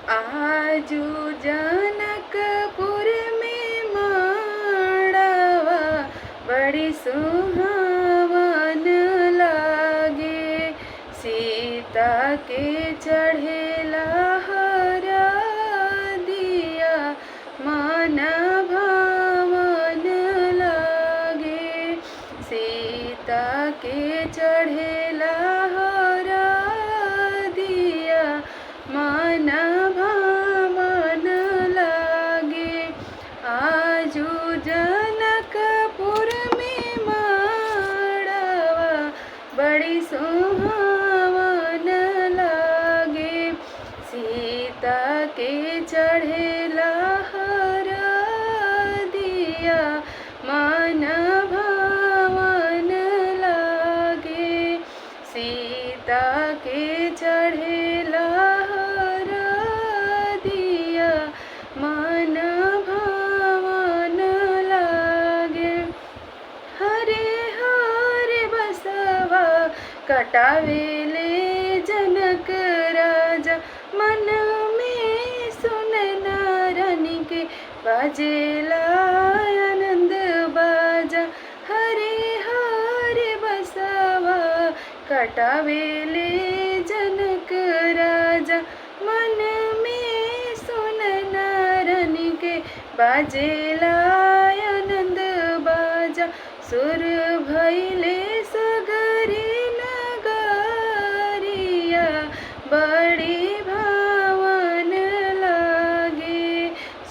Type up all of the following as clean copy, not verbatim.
आजू जनकपुर में माड़वा बड़ी सुहावन लागे। सीता के चढ़ेला हरा दिया मन भावन लागे। सीता के चढ़ेला हरा दिया मन भावन लागे। आजू जनकपुर में माड़वा बड़ी सुहावन लागे। सीता के चढ़ेला हरा दिया मन भावन लागे। सीता के चढ़ेला हरा दिया मन भावन लागे। हरे हरे बसवा कटावेले जनक राजा। मन में सुन नारनी के बाजेला आनंद बाजा। हरे हरे बसवा कटावेले जनक राजा। मन में सुन नारनी के बाजेला आनंद बाजा। सुर भैले सगरी नगरिया बड़ी भावन लागे।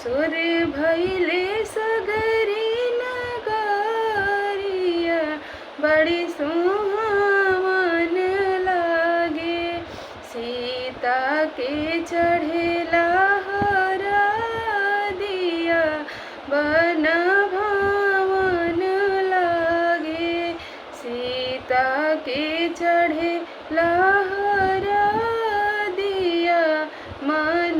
सुर भैले सगरी नगरिया बड़ी सुहावन लागे। सीता के चढ़ेला हरा दिया बन भावन लागे। सीता के चढ़ेला हरा दिया मन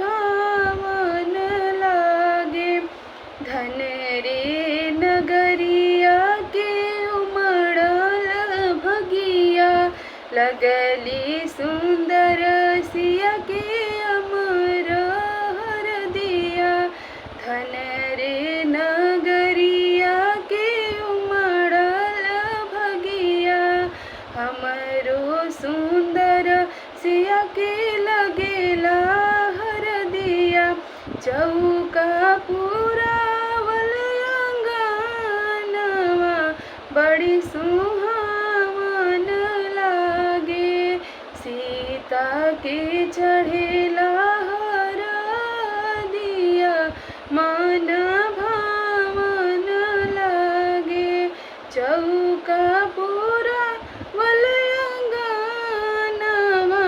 भावन लागे। धन रे नगरिया के उमड़ल भगिया। लगली सुंदर सिया के अमर हर दिया। धन रे नगरिया के उमड़ल भगिया। हमरो सुंदर सिया के लगेला हर दिया। चौका पुरावल अंगनवा बड़ी सुहावन लागे। सीता के चढ़ेला हरा दिया मन भावन लागे। चौका पुरावल अंगनवा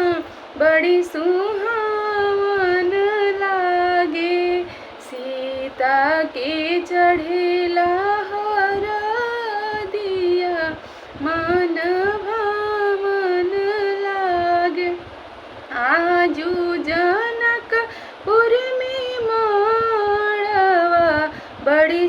बड़ी सुहावन लागे। सीता के चढ़ेला हरा दिया मन भावन लागे। आजू जनकपुर में माड़वा बड़ी